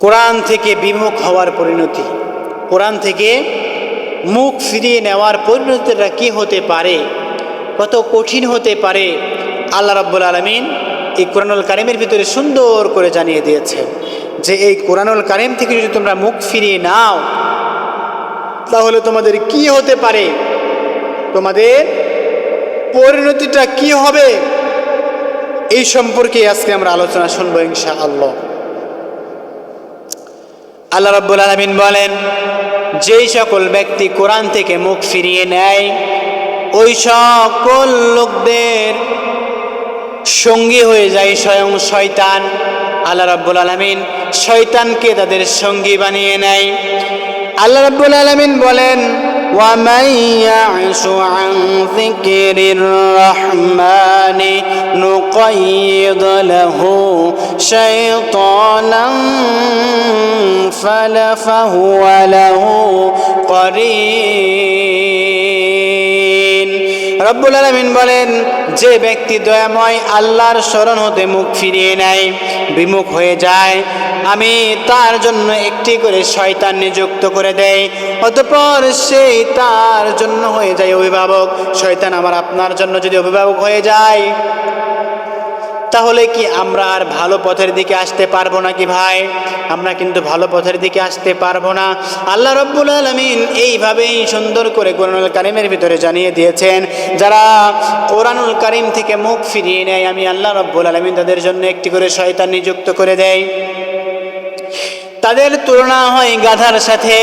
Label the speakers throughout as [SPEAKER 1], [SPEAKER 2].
[SPEAKER 1] কোরআন থেকে বিমুখ হওয়ার পরিণতি, কোরআন থেকে মুখ ফিরিয়ে নেওয়ার পরিণতিটা কি হতে পারে, কত কঠিন হতে পারে, আল্লাহ রাব্বুল আলামিন এই কোরআনুল কারীমের ভিতরে সুন্দর করে জানিয়ে দিয়েছে যে এই কোরআনুল কারীম থেকে যদি তোমরা মুখ ফিরিয়ে নাও তাহলে তোমাদের কি হতে পারে, তোমাদের পরিণতিটা কি হবে, এই সম্পর্কে আজকে আমরা আলোচনা শুনবো ইনশাআল্লাহ। আল্লাহ রাব্বুল আলামিন বলেন, যেই সকল ব্যক্তি কোরআন থেকে মুখ ফিরিয়ে নেয় ওই সকল লোকদের সঙ্গী হয়ে যায় স্বয়ং শয়তান। আল্লাহ রাব্বুল আলামিন শয়তানকে তাদের সঙ্গী বানিয়ে নেয়। আল্লাহ রাব্বুল আলামিন বলেন, وَمَن يَعْشُ عَن ذِكْرِ الرَّحْمَنِ نُقَيِّضْ لَهُ شَيْطَانًا فَهُوَ لَهُ قَرِينٌ। রব্বুল আলামিন বলেন, যে ব্যক্তি দয়াময় আল্লাহর শরণ হতে মুখ ফিরিয়ে নেয়, বিমুখ হয়ে যায়, আমি তার জন্য একটি করে শয়তান নিযুক্ত করে দেই, অতঃপর সেই তার জন্য হয়ে যায় অভিভাবক। শয়তান আমার আপনার জন্য যদি অভিভাবক হয়ে যায় তাহলে কি আমরা আর ভালো পথের দিকে আসতে পারবো নাকি ভাই? আমরা কিন্তু ভালো পথের দিকে আসতে পারবো না। আল্লাহ রাব্বুল আলামিন এইভাবেই সুন্দর করে কোরআনুল কারীমের ভিতরে জানিয়ে দিয়েছেন, যারা কোরআনুল কারীম থেকে মুখ ফিরিয়ে নেয় আমি আল্লাহ রাব্বুল আলামিন তাদের জন্য একটি করে শয়তান নিযুক্ত করে দেয়। তাদের তুলনা হয় গাধার সাথে।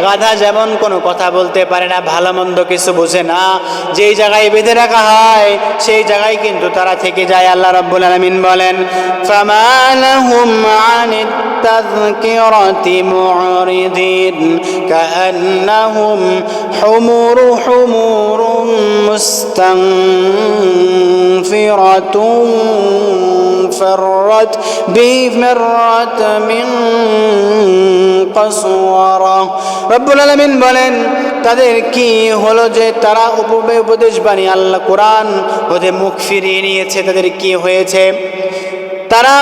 [SPEAKER 1] গাধা যেমন কোনো কথা বলতে পারে না, ভালো মন্দ কিছু বোঝে না, যেই জায়গায় বেঁধে রাখা হয় সেই জায়গায় কিন্তু তারা থেকে যায়। আল্লাহ রাব্বুল আলামিন বলেন, ফামা লাহুম আনিত তাযকিরাতি মুরিদিন কাআন্নাহুম হুমুরুন মুস্তানফিরাতুন ফাররাত বিমাররাত মিন কসওয়ারা। রব্বুল আলামিন বলেন, তাদের কি হলো যে তারা উপদেশ বাণী আল্লাহ কোরআন হতে মুখ ফিরিয়ে নিয়েছে, তাদের কি হয়েছে? তারা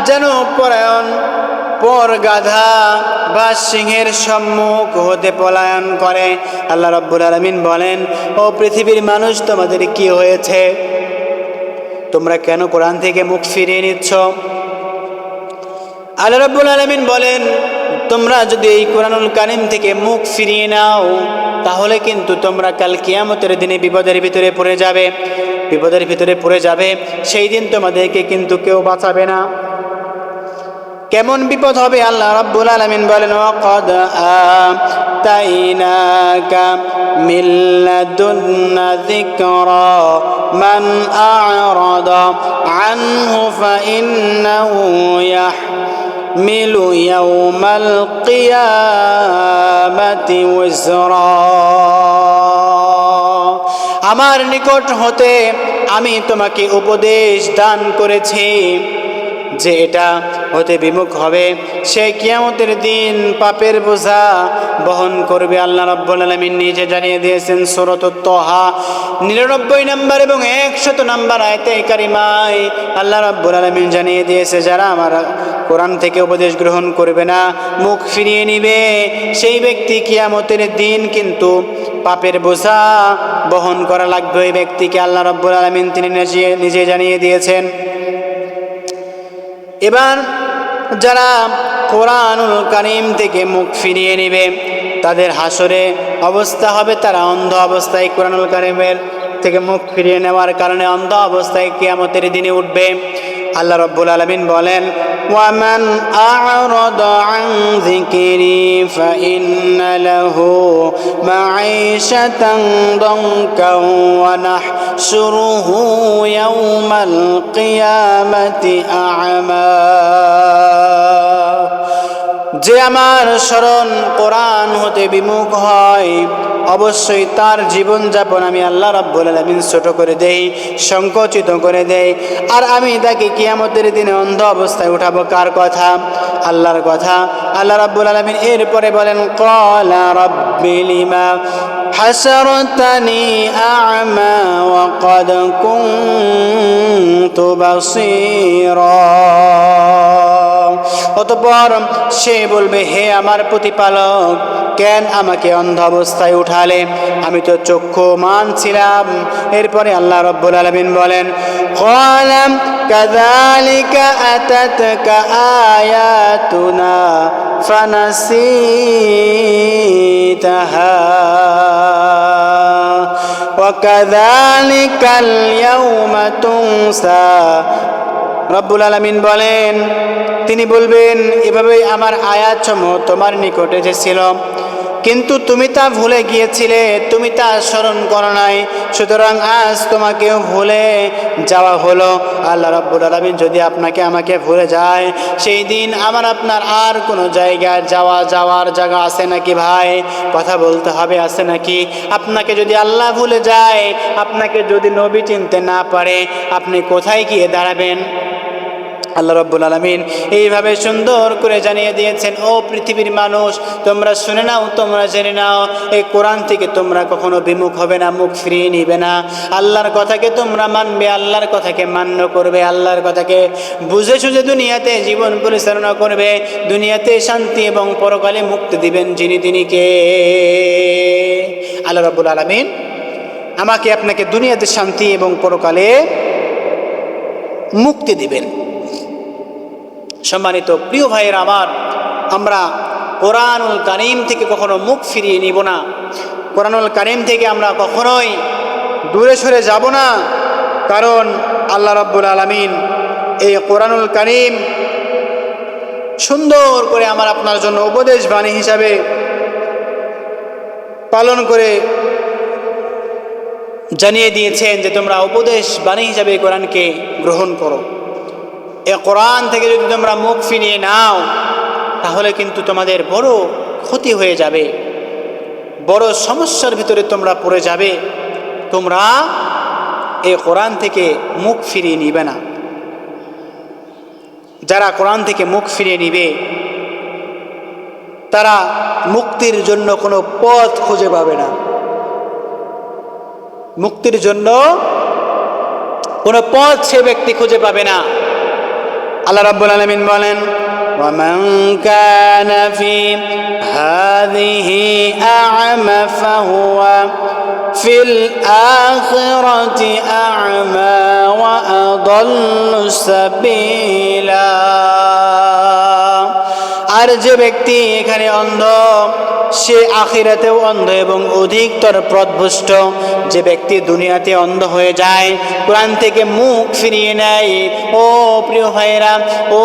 [SPEAKER 1] যেন পরায়ণ পর গাধা বা সিংহের সম্মুখ হতে পলায়ন করে। আল্লাহ রাব্বুল আলামিন বলেন, ও পৃথিবীর মানুষ, তোমাদের কি হয়েছে? তোমরা কেন কোরআন থেকে মুখ ফিরিয়ে নিচ্ছ? আল্লাহ রাব্বুল আলামিন বলেন, তোমরা যদি এই কোরআনুল কারীম থেকে মুখ ফিরিয়ে নাও তাহলে কিন্তু তোমরা কাল কিয়ামতের দিনে বিপদের ভিতরে পড়ে যাবে, বিপদের ভিতরে পড়ে যাবে। সেই দিন তোমাদেরকে কিন্তু কেউ বাঁচাবে না। কেমন বিপদ হবে? আল্লাহ রাব্বুল আলামিন বলেন, ওয়াকাদ আতাইনাকা মিন লাদুন্না যিকরা মান আ'রাদা আনহু ফাইন্নাহু মিলু ইয়াউমাল কিয়ামাতি ওয়িজরা। আমার নিকট হতে আমি তোমাকে উপদেশ দান করেছি যে এটা হতে বিমুখ হবে, সে কিয়ামতের দিন পাপের বোঝা বহন করবে। আল্লাহ রাব্বুল আলামিন নিজে জানিয়ে দিয়েছেন সূরাতুত তাহা 99 নম্বর এবং 100 নম্বর আয়াতে কারিমায় আল্লাহ রাব্বুল আলামিন জানিয়ে দিয়েছে, যারা আমার কোরআন থেকে উপদেশ গ্রহণ করবে না, মুখ ফিরিয়ে নিবে, সেই ব্যক্তি কিয়ামতের দিন কিন্তু পাপের বোঝা বহন করা লাগবে ওই ব্যক্তিকে। আল্লাহ রাব্বুল আলামিন তিনি নিজে জানিয়ে দিয়েছেন। এবার যারা কোরআনুল কারীম থেকে মুখ ফিরিয়ে নেবে তাদের হাসরে অবস্থা হবে, তারা অন্ধ অবস্থায় কোরআনুল কারীমের থেকে মুখ ফিরিয়ে নেওয়ার কারণে অন্ধ অবস্থায় কিয়ামতের দিনে উঠবে। আল্লাহ রাব্বুল আলামিন বলেন, ওয়ামান আ'রাদা আন যিকরি ফাইন্না লাহু মাঈশাতান দানকা ওয়া নাহশুরুহু ইয়াওমাল কিয়ামাতি আ'মা। যে আমার স্মরণ কোরআন হতে বিমুখ হয় অবশ্যই তার জীবনযাপন আমি আল্লাহ রাব্বুল আলামিন ছোট করে দেই, সংকুচিত করে দেই, আর আমি তাকে কিয়ামতের দিনে অন্ধ অবস্থায় উঠাবো। কার কথা? আল্লাহর কথা। আল্লাহ রাব্বুল আলামিন এরপরে বলেন, ক্বালা রাব্বি লিমা হাসারতানি আ'মা ওয়া ক্বাদ কুনতু বাসীরা। অতঃপর সে বলবে, হে আমার প্রতিপালক, কেন আমাকে অন্ধ অবস্থায় উঠালে? আমি তো চক্ষুমান ছিলাম। এরপরে আল্লাহ রাব্বুল আলামিন বলেন, ক্বালা কাযালিকা আতাতকা আয়াতুনা ফানাসিতাহা ওয়া কাযালিকাল ইয়াওমা তুনসা। রব্বুল আলামিন বলেন, তিনি বলবেন, এভাবেই আমার আয়াতসমূহ তোমার নিকটে এসেছিল, কিন্তু তুমি তা ভুলে গিয়েছিলে, তুমি তা স্মরণ করো নাই, সুতরাং আজ তোমাকেও ভুলে যাওয়া হলো। আল্লাহ রাব্বুল আলামিন যদি আপনাকে আমাকে ভুলে যায়, সেই দিন আমার আপনার আর কোনো জায়গায় যাওয়ার জায়গা আছে নাকি ভাই? কথা বলতে হবে, আছে নাকি? আপনাকে যদি আল্লাহ ভুলে যায়, আপনাকে যদি নবী চিনতে না পারে, আপনি কোথায় গিয়ে দাঁড়াবেন? আল্লাহ রাব্বুল আলামিন এইভাবে সুন্দর করে জানিয়ে দিয়েছেন, ও পৃথিবীর মানুষ, তোমরা শুনে নাও, তোমরা জেনে নাও, এই কোরআন থেকে তোমরা কখনো বিমুখ হবে না, মুখ ফিরিয়ে নিবে না। আল্লাহর কথাকে তোমরা মানবে, আল্লাহর কথাকে মান্য করবে, আল্লাহর কথাকে বুঝে সুঝে দুনিয়াতে জীবন পরিচালনা করবে। দুনিয়াতে শান্তি এবং পরকালে মুক্তি দিবেন যিনি, তিনি কে? আল্লাহ রাব্বুল আলামিন আমাকে আপনাকে দুনিয়াতে শান্তি এবং পরকালে মুক্তি দিবেন। সম্মানিত প্রিয় ভাইয়েরা আমার, আমরা কোরআনুল কারীম থেকে কখনো মুখ ফিরিয়ে নিব না। কোরআনুল কারীম থেকে আমরা কখনোই দূরে সরে যাব না, কারণ আল্লাহ রাব্বুল আলামিন এই কোরআনুল কারীম সুন্দর করে আমার আপনার জন্য উপদেশ বাণী হিসাবে পালন করে জানিয়ে দিয়েছেন যে তোমরা উপদেশ বাণী হিসাবে কোরআনকে গ্রহণ করো। এ কোরআন থেকে যদি তোমরা মুখ ফিরিয়ে নাও, তাহলে কিন্তু তোমাদের বড় ক্ষতি হয়ে যাবে, বড় সমস্যার ভিতরে তোমরা পড়ে যাবে। তোমরা এই কোরআন থেকে মুখ ফিরিয়ে নিবে না। যারা কোরআন থেকে মুখ ফিরিয়ে নিবে, তারা মুক্তির জন্য কোনো পথ খুঁজে পাবে না। মুক্তির জন্য কোনো পথ সে ব্যক্তি খুঁজে পাবে না। আল্লাহ রাব্বুল আলামিন বলেন, وَمَنْ كَانَ فِي هَذِهِ أَعْمَى فَهُوَ فِي الْآخِرَةِ أَعْمَى وَأَضَلُّ سَبِيلًا। আর যে ব্যক্তি এখানে অন্ধ, সে আখিরাতেও অন্ধ এবং অধিকতর পথভ্রষ্ট। যে ব্যক্তি দুনিয়াতে অন্ধ হয়ে যায়, কোরআন থেকে মুখ ফিরিয়ে নেয়, ও প্রিয় ভাইয়েরা, ও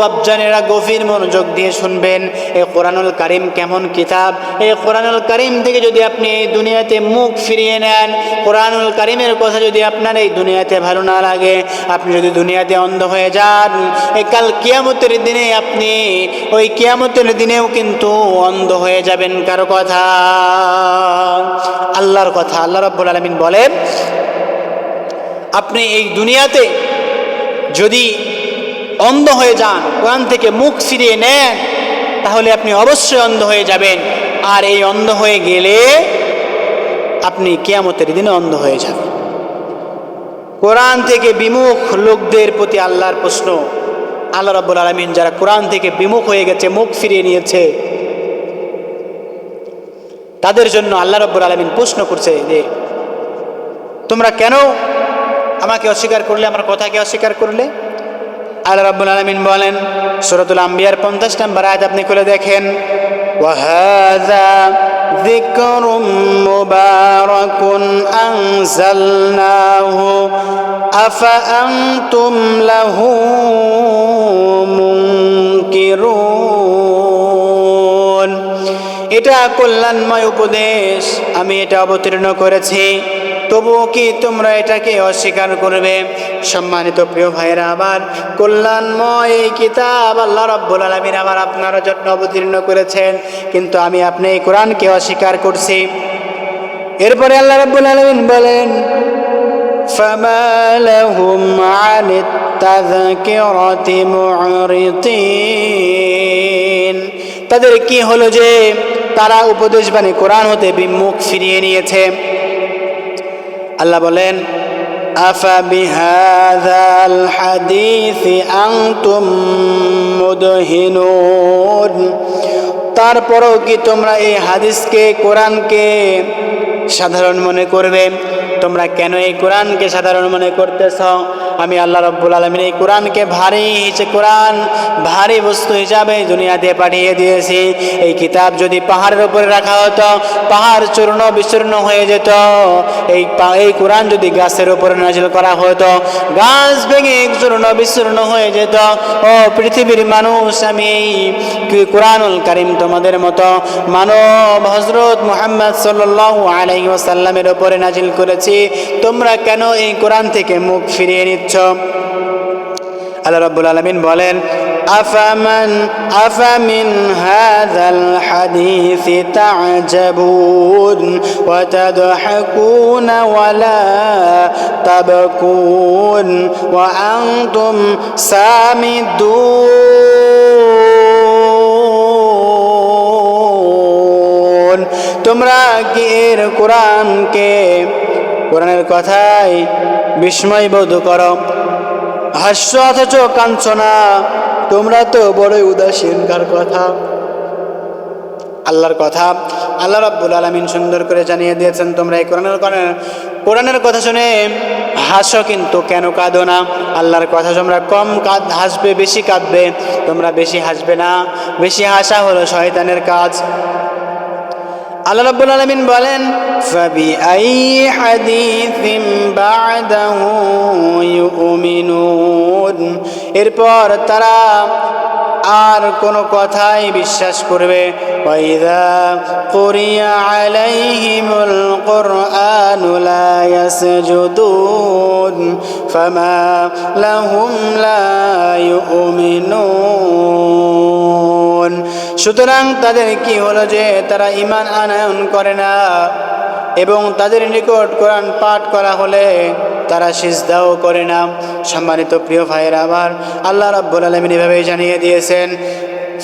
[SPEAKER 1] বাপজানেরা, গভীর মনোযোগ দিয়ে শুনবেন। এই কোরআনুল কারীম কেমন কিতাব! এই কোরআনুল কারীম থেকে যদি আপনি এই দুনিয়াতে মুখ ফিরিয়ে নেন, কোরআনুল কারীমের কথা যদি আপনার এই দুনিয়াতে ভালো না লাগে, আপনি যদি দুনিয়াতে অন্ধ হয়ে যান, এই কাল কিয়ামতের দিনে আপনি ওই কিয়ামতের দিনেও কিন্তু অন্ধ হয়ে যাবেন। কারো কথা? আল্লাহর কথা। আল্লাহ রাব্বুল আলামিন বলেন, আপনি এই দুনিয়াতে যদি অন্ধ হয়ে যান, কোরআন থেকে মুখ ফিরিয়ে নেন, তাহলে আপনি অবশ্যই অন্ধ হয়ে যাবেন। আর এই অন্ধ হয়ে গেলে আপনি কিয়ামতের দিনে অন্ধ হয়ে যাবেন। কোরআন থেকে বিমুখ লোকদের প্রতি আল্লাহর প্রশ্ন। আল্লাহ রাব্বুল আলামিন যারা কোরআন থেকে বিমুখ হয়ে গেছে, মুখ ফিরিয়ে নিয়েছে, তাদের জন্য আল্লাহ রাব্বুল আলামিন প্রশ্ন করছে যে তোমরা কেন আমাকে অস্বীকার করলে, আমার কথাকে অস্বীকার করলে? আল্লাহ রাব্বুল আলামিন বলেন, সূরাতুল আম্বিয়ার 50 নম্বর আয়াত আপনি খুলে দেখেন, ওয়াহাযা যিকরুম মুবারাকুন আনজালনাহু আফা আনতুম লাহু মুনকিরুন। এটা কল্যাণময় উপদেশ, আমি এটা অবতীর্ণ করেছি, তবুও কি তোমরা এটাকে অস্বীকার করবে? সম্মানিত প্রিয় ভাইয়েরা আমার, কল্যাণময় এই কিতাব আল্লাহ রাব্বুল আলামিন আমার আপনার জন্য অবতীর্ণ করেছেন, কিন্তু আমি আপনি এই কোরআনকে অস্বীকার করছি। এরপরে আল্লাহ রাব্বুল আলামিন বলেন, ফামা লাহুম আনিত তাযকিরাতি মু'রিদিন। তাদের কি হলো যে তারা উপদেশ বাণী কোরআন হতে বিমুখ ফিরিয়ে নিয়েছে। আল্লাহ বলেন, আফাবিহাযাল হাদীসি আনতুম মুদহিনুন। তারপরও কি তোমরা এই হাদিসকে, কোরআনকে সাধারণ মনে করবে? তোমরা কেন এই কোরআনকে সাধারণ মনে করতেছ? আমি আল্লাহ রাব্বুল আলামিন এই কোরআনকে ভারী বস্তু হিসাবে দুনিয়াতে পাঠিয়ে দিয়েছি। এই কিতাব যদি পাহাড়ের উপরে রাখা হতো, পাহাড় চূর্ণ বিচূর্ণ হয়ে যেত। এই কোরআন যদি গাছের উপরে নাজিল করা হতো, গাছ ভেঙে চূর্ণ বিচূর্ণ হয়ে যেত। ও পৃথিবীর মানুষ, আমি এই কোরআনুল কারীম তোমাদের মতো মানব হযরত মুহাম্মদ সাল্লাল্লাহু আলাইহি ওয়াসাল্লামের উপরে নাজিল করেছি। তোমরা কেন এই কোরআন থেকে মুখ ফিরিয়ে নিচ্ছ? আল্লাহ রাব্বুল আলামিন বলেন, আফামিন হাযাল হাদীসি তা'জাবুন ওয়া তাদহাকুনা ওয়া লা তাবকুন ওয়া আনতুম সামিদুন। তোমরা কি এর কোরআনের কথায় বিস্ময় বোধ করো, হাস্য অথচ কাঁদছো না? তোমরা তো বড়ই উদাসীন। কার কথা? আল্লাহর কথা। আল্লাহ রাব্বুল আলামিন সুন্দর করে জানিয়ে দিয়েছেন, তোমরা এই কোরআনের কথা শুনে হাসো, কিন্তু কেন কাঁদো না? আল্লাহর কথা তোমরা কম হাসবে, বেশি কাঁদবে। তোমরা বেশি হাসবে না। বেশি হাসা হলো শয়তানের কাজ। আল্লাহ রাব্বুল আলামিন বলেন, ফাবিআইয়ি হাদীসিন বা'দাহু ইউমিনুন। এরপর তারা আর কোনো কথাই বিশ্বাস করবে। ওয়াইযা কুরিয়া আলাইহিমুল কুরআনু লা ইয়াসজুদুন ফামা লাহুম লা ইউমিনুন। সুতরাং তাদের কি হলো যে তারা ঈমান আনয়ন করে না, এবং তাদের নিকট কোরআন পাঠ করা হলে তারা সিজদাও করে না। সম্মানিত প্রিয় ভাইয়েরা আমার, আল্লাহ রাব্বুল আলামিন এভাবে জানিয়ে দিয়েছেন,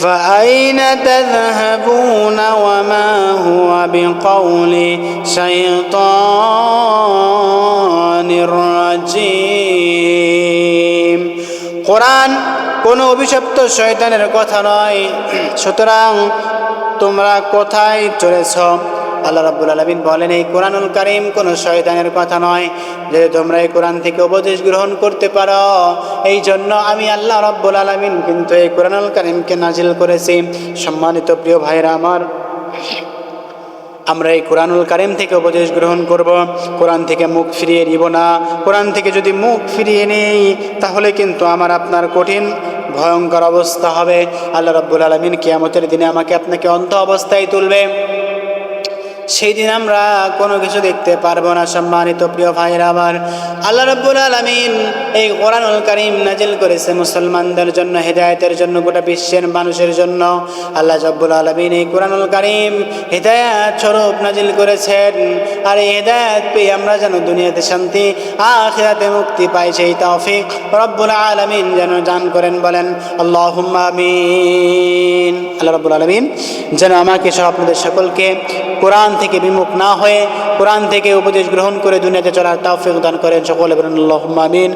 [SPEAKER 1] ফাআইনা তাযহাবুনা ওয়া মা হুয়া বিকাউলি শাইতানির রাজীম। কোরআন কোনো অভিশপ্ত শয়তানের কথা নয়। সুতরাং তোমরা কোথায় চলেছ? আল্লাহ রাব্বুল আলামিন বলেন, এই কোরআনুল কারীম কোনো শয়তানের কথা নয়, যে তোমরা এই কোরআন থেকে উপদেশ গ্রহণ করতে পারো। এই জন্য আমি আল্লাহ রাব্বুল আলামিন কিন্তু এই কোরআনুল কারীমকে নাজিল করেছি। সম্মানিত প্রিয় ভাইরা আমার, আমরা এই কোরআনুল কারীম থেকে উপদেশ গ্রহণ করব, কোরআন থেকে মুখ ফিরিয়ে নিব না। কোরআন থেকে যদি মুখ ফিরিয়ে নেই, তাহলে কিন্তু আমার আপনার কঠিন ভয়ঙ্কর অবস্থা হবে। আল্লাহ রাব্বুল আলামিন কিয়ামতের দিনে আমাকে আপনাকে অন্ধ অবস্থায় তুলবে। সেই দিন আমরা কোনো কিছু দেখতে পারবো না। সম্মানিত প্রিয় ভাইরা আমার, আল্লাহ রাব্বুল আলামিন এই কোরআনুল কারীম নাজিল করেছে মুসলমানদের জন্য, হেদায়েতের জন্য, গোটা বিশ্বের মানুষের জন্য। আল্লাহ রাব্বুল আলামিন এই কোরআনুল কারীম হেদায়েত স্বরূপ নাজিল করেছেন। আর এই হেদায়েত পেয়ে আমরা যেন দুনিয়াতে শান্তি, আখিরাতে মুক্তি পাই, সেই তৌফিক রব্বুল আলামিন যেন দান করেন। বলেন আল্লাহুম্মা আমিন। আল্লাহ রাব্বুল আলামিন যেন আমাকে সহ আপনাদের সকলকে কোরআন থেকে বিমুখ না হয়ে কোরআন থেকে উপদেশ গ্রহণ করে দুনিয়াতে চলার তৌফিক দান করেন। সকলে বলেন আল্লাহুম্মা আমিন।